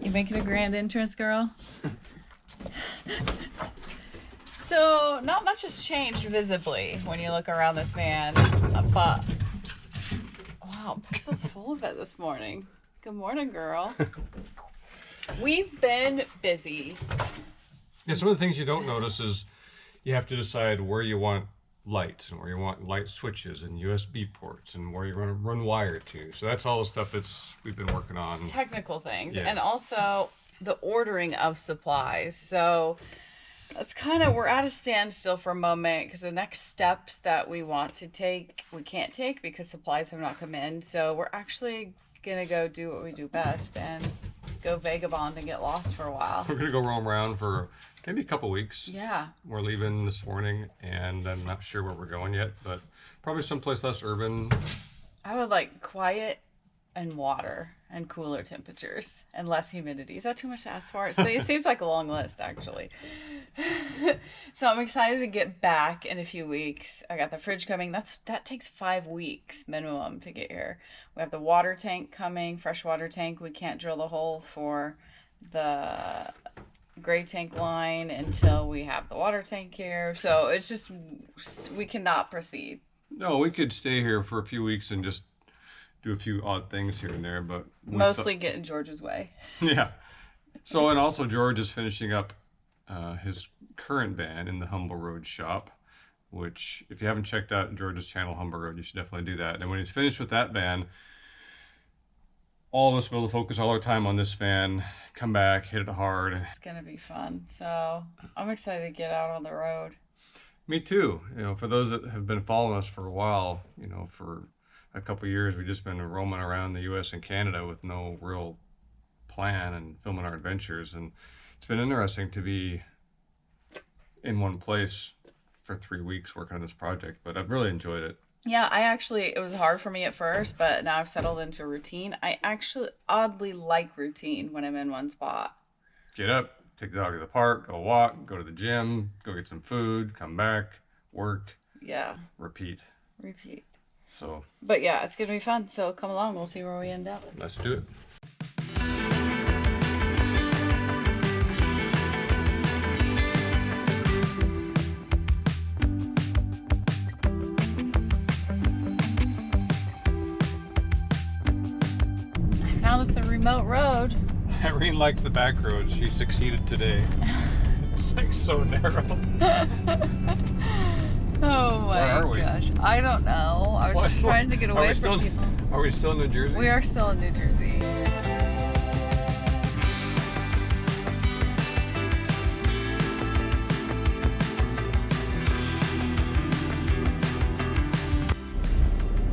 You making a grand entrance, girl? So, not much has changed visibly when you look around this van, but wow, Pistol's full of it this morning. Good morning, girl. We've been busy. Yeah, some of the things you don't notice is you have to decide where you want lights and where you want light switches and USB ports and where you're going to run wire to. So that's all the stuff we've been working on. Technical things, Yeah. and also the ordering of supplies. So that's we're at a standstill for a moment because the next steps that we want to take, we can't take because supplies have not come in. So we're actually going to go do what we do best and go vagabond and get lost for a while. We're going to go roam around for maybe a couple weeks. Yeah. We're leaving this morning, and I'm not sure where we're going yet, but probably someplace less urban. I would like quiet and water and cooler temperatures and less humidity. Is that too much to ask for? So it seems like a long list, actually. So I'm excited to get back in a few weeks. I got the fridge coming. That takes 5 weeks minimum to get here. We have the water tank coming, fresh water tank. We can't drill the hole for the gray tank line until we have the water tank here. So it's just, we cannot proceed. No, we could stay here for a few weeks and just do a few odd things here and there, but mostly get in George's way. Yeah. So, and also George is finishing up his current van in the Humble Road shop, which if you haven't checked out George's channel, Humble Road, you should definitely do that. And when he's finished with that van, all of us will be able to focus all our time on this van, come back, hit it hard. It's going to be fun. So I'm excited to get out on the road. Me too. You know, for those that have been following us for a while, you know, for a couple of years, we've just been roaming around the U.S. and Canada with no real plan and filming our adventures. And it's been interesting to be in one place for 3 weeks working on this project, but I've really enjoyed it. Yeah, it was hard for me at first, but now I've settled into a routine. I actually oddly like routine when I'm in one spot. Get up, take the dog to the park, go walk, go to the gym, go get some food, come back, work. Yeah. Repeat. So. But yeah, it's going to be fun. So come along. We'll see where we end up. Let's do it. Found us a remote road. Irene likes the back roads. She succeeded today. It's like so narrow. Oh my gosh. I don't know. I was trying to get away from people. Are we still in New Jersey? We are still in New Jersey.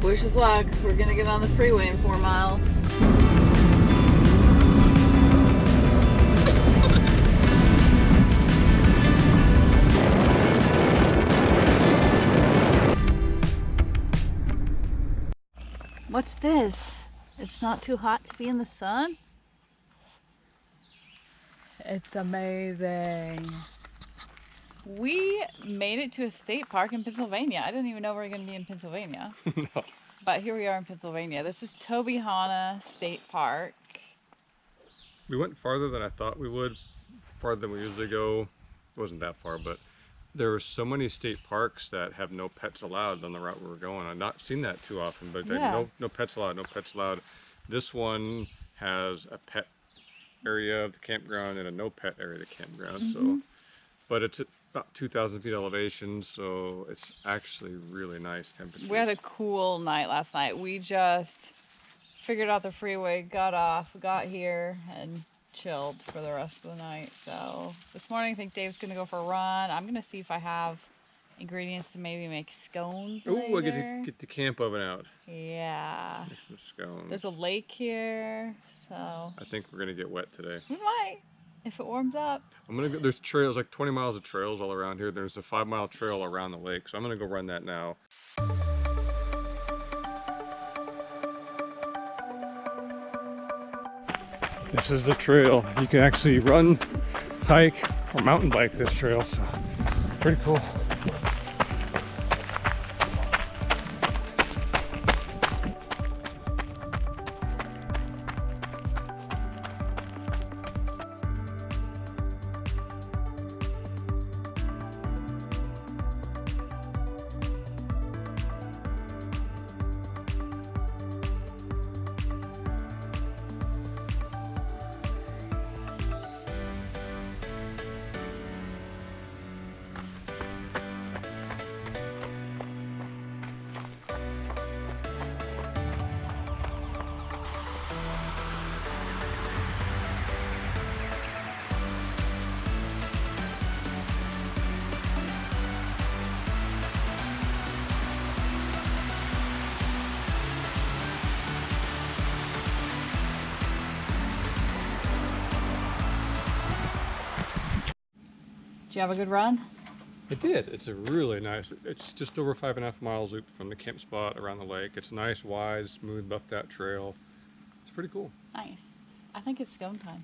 Wish us luck. We're gonna get on the freeway in 4 miles. What's this? It's not too hot to be in the sun? It's amazing. We made it to a state park in Pennsylvania. I didn't even know we were going to be in Pennsylvania. No. But here we are in Pennsylvania. This is Tobyhanna State Park. We went farther than I thought we would, farther than we usually go. It wasn't that far, but there are so many state parks that have no pets allowed on the route we were going. I've not seen that too often, but Yeah. no pets allowed, no pets allowed. This one has a pet area of the campground and a no pet area of the campground. So, but it's at about 2,000 feet elevation, so it's actually really nice temperature. We had a cool night last night. We just figured out the freeway, got off, got here, and chilled for the rest of the night. So this morning I think Dave's gonna go for a run. I'm gonna see if I have ingredients to maybe make scones Ooh, I later. get the camp oven out. Yeah. Make some scones. There's a lake here, so I think we're gonna get wet today. we might if it warms up. I'm gonna go, there's trails, like 20 miles of trails all around here. There's a 5-mile trail around the lake, so I'm gonna go run that now. This is the trail. You can actually run, hike, or mountain bike this trail, so pretty cool. you have a good run? It did. It's a really nice, it's just over 5.5 miles loop from the camp spot around the lake. It's nice, wide, smooth, buffed out trail. It's pretty cool. Nice. I think it's scone time.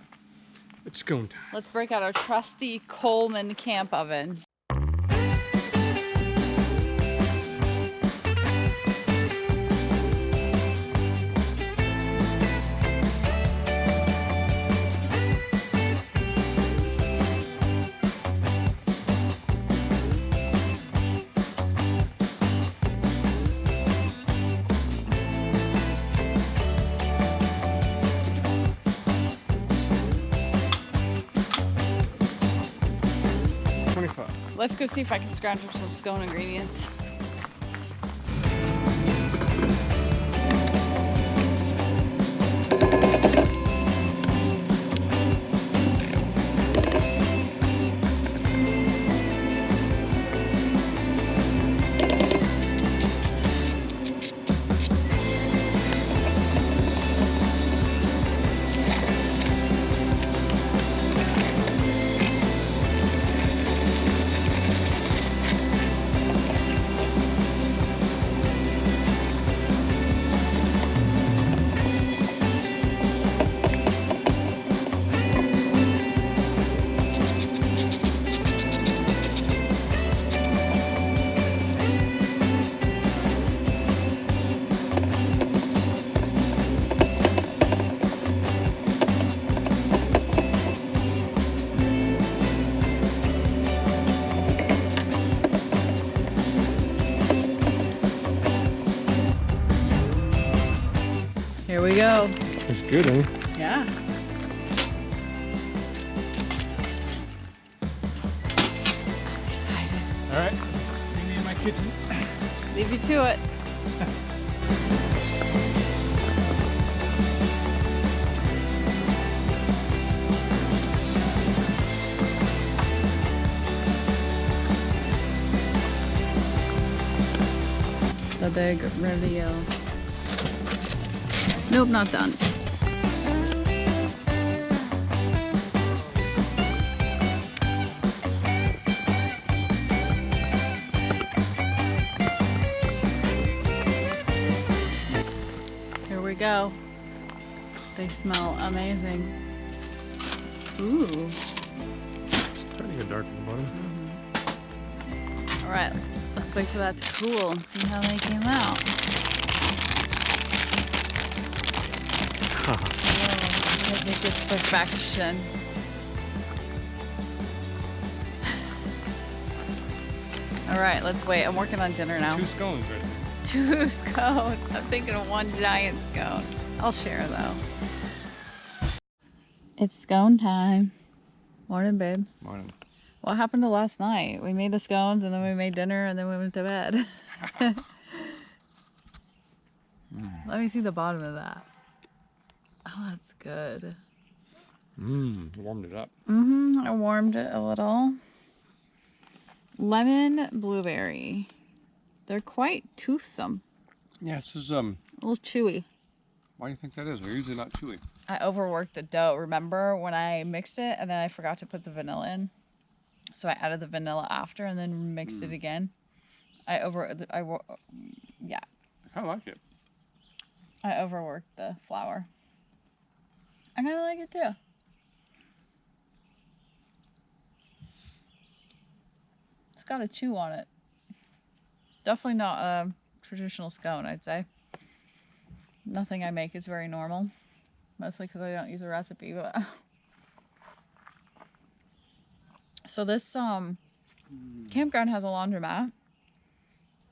It's scone time. Let's break out our trusty Coleman camp oven. Let's go see if I can scrounge up some scone ingredients. Here we go. It's good, eh? Yeah. I'm excited. All right. Bring me in my kitchen. Leave you to it. The big reveal. Nope, not done. Here we go. They smell amazing. Ooh. It's starting to get dark at the bottom. All right, let's wait for that to cool and see how they came out. Whoa, I think it's perfection. All right, let's wait. I'm working on dinner now. 2 scones right there. 2 scones. I'm thinking of 1 giant scone. I'll share though. It's scone time. Morning, babe. Morning. What happened to last night? We made the scones and then we made dinner and then we went to bed. Let me see the bottom of that. Oh, that's good. Warmed it up. I warmed it a little. Lemon blueberry. They're quite toothsome. Yeah, this is A little chewy. why do you think that is? They're usually not chewy. I overworked the dough. Remember when I mixed it and then I forgot to put the vanilla in? So I added the vanilla after and then mixed it again. Yeah. I kind of like it. I overworked the flour. I kind of like it too. It's got a chew on it. Definitely not a traditional scone, I'd say. Nothing I make is very normal. Mostly because I don't use a recipe, but... So this campground has a laundromat.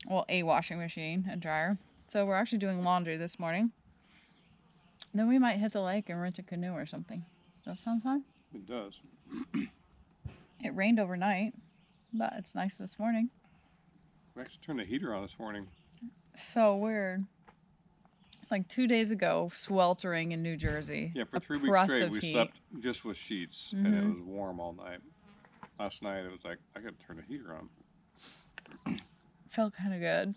Well, a washing machine and dryer. So we're actually doing laundry this morning. And then we might hit the lake and rent a canoe or something. Does that sound fun? It does. It rained overnight, but it's nice this morning. We actually turned the heater on this morning. So weird. It's like 2 days ago, sweltering in New Jersey. Yeah, for 3 weeks straight, we slept just with sheets, and it was warm all night. Last night, it was like, I gotta turn the heater on. Felt kind of good.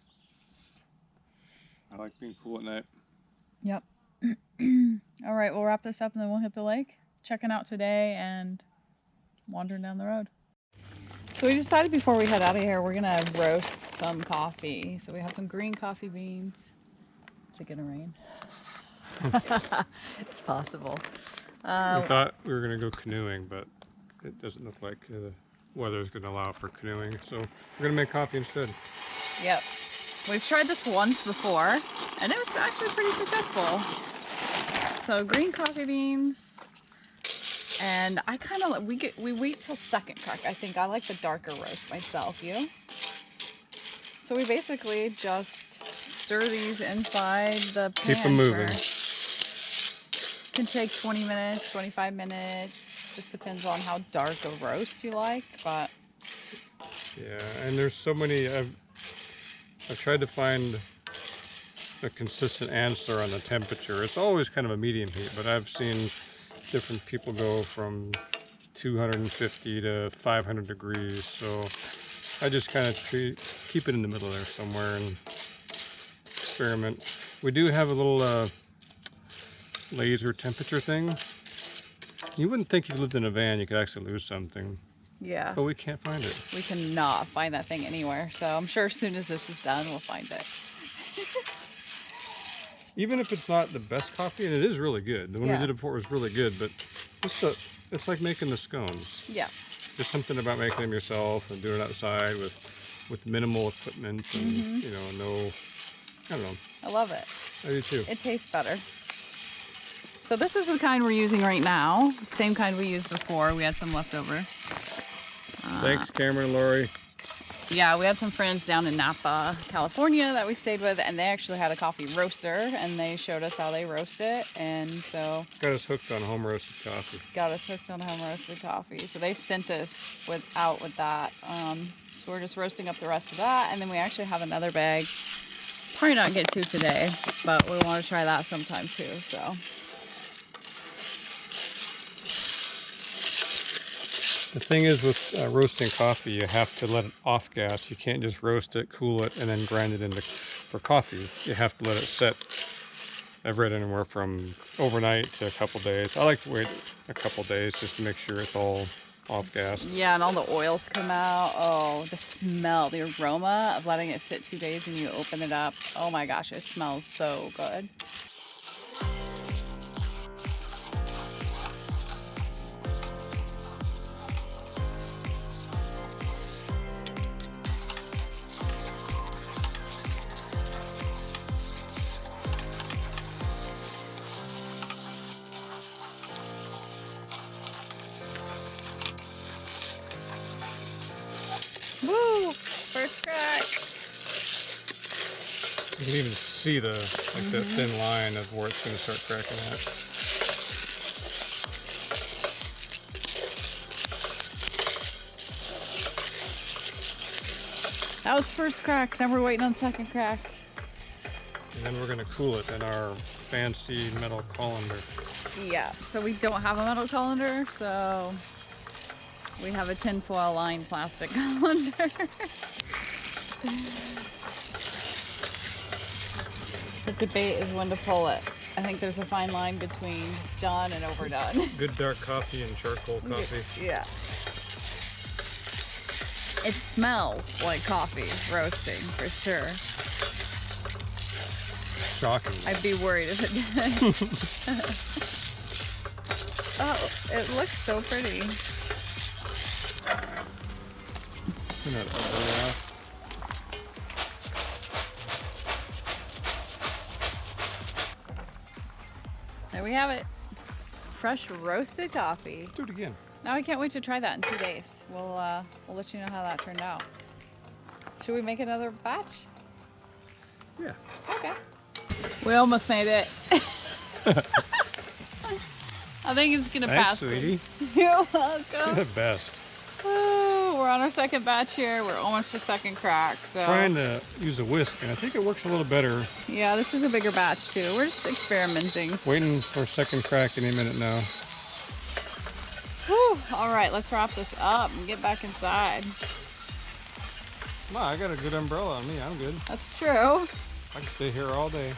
I like being cool at night. Yep. All right, we'll wrap this up and then we'll hit the lake. Checking out today and wandering down the road. So we decided before we head out of here, we're gonna roast some coffee. So we have some green coffee beans. Is it gonna rain? It's possible. We thought we were gonna go canoeing, but it doesn't look like the weather is gonna allow for canoeing. So we're gonna make coffee instead. Yep. We've tried this once before, and it was actually pretty successful. So green coffee beans, and I kind of we wait till second crack. I think I like the darker roast myself. You? So we basically just stir these inside the pan. Keep them moving. Can take 20 minutes, 25 minutes. Just depends on how dark a roast you like, but yeah. And there's so many. I've tried to find a consistent answer on the temperature. It's always kind of a medium heat, but I've seen different people go from 250 to 500 degrees. So I just kind of keep it in the middle there somewhere and experiment. We do have a little laser temperature thing. You wouldn't think if you lived in a van you could actually lose something. yeah. But we can't find it. We cannot find that thing anywhere, so I'm sure as soon as this is done, we'll find it. Even if it's not the best coffee, and it is really good. The one we did it before was really good, but it's like making the scones. Yeah. There's something about making them yourself and doing it outside with minimal equipment and you know, I don't know. I love it. I do too. It tastes better. So this is the kind we're using right now. Same kind we used before. We had some left over. Thanks, Cameron and Lori. Yeah, we had some friends down in Napa, California that we stayed with, and they actually had a coffee roaster, and they showed us how they roast it, and so... Got us hooked on home roasted coffee. So they sent us with that. So we're just roasting up the rest of that, and then we actually have another bag. Probably not get to today, but we want to try that sometime too, so... The thing is with roasting coffee, you have to let it off gas. You can't just roast it, cool it, and then grind it into for coffee. You have to let it set. I've read anywhere from overnight to a couple days. I like to wait a couple days just to make sure it's all off gas. Yeah, and all the oils come out. Oh, the smell, the aroma of letting it sit 2 days and you open it up. Oh my gosh, it smells so good. Woo! First crack. You can even see the that thin line of where it's going to start cracking at. That was first crack. Now we're waiting on second crack. And then we're going to cool it in our fancy metal colander. Yeah, so we don't have a metal colander, so we have a tinfoil lined plastic colander. The debate is when to pull it. I think there's a fine line between done and overdone. Good dark coffee and charcoal coffee. Yeah. It smells like coffee roasting for sure. Shocking. I'd be worried if it did. Oh, it looks so pretty. Turn that all off. There we have it. Fresh roasted coffee. Do it again. Now I can't wait to try that in 2 days. We'll let you know how that turned out. Should we make another batch? Yeah. Okay. We almost made it. I think it's gonna Thanks, pass. sweetie. You're welcome. You're the best. Oh, we're on our second batch here. We're almost to second crack. So Trying to use a whisk, and I think it works a little better. yeah, this is a bigger batch too. We're just experimenting. Waiting for a second crack any minute now. Whew. All right, let's wrap this up and get back inside. Wow, I got a good umbrella on me. I'm good. That's true. I can stay here all day.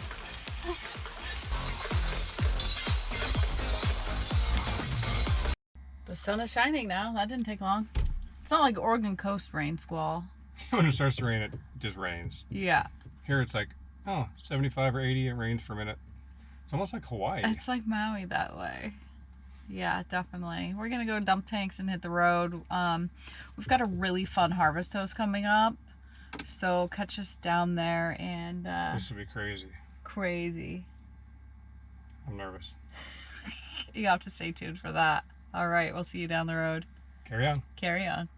The sun is shining now. That didn't take long. It's not like Oregon coast rain squall. When it starts to rain, it just rains. Yeah. Here it's like, 75 or 80, it rains for a minute. It's almost like Hawaii. It's like Maui that way. Yeah, definitely. We're gonna go dump tanks and hit the road. We've got a really fun harvest host coming up, so catch us down there. And This will be crazy. crazy. I'm nervous. You have to stay tuned for that. All right, we'll see you down the road. Carry on. Carry on.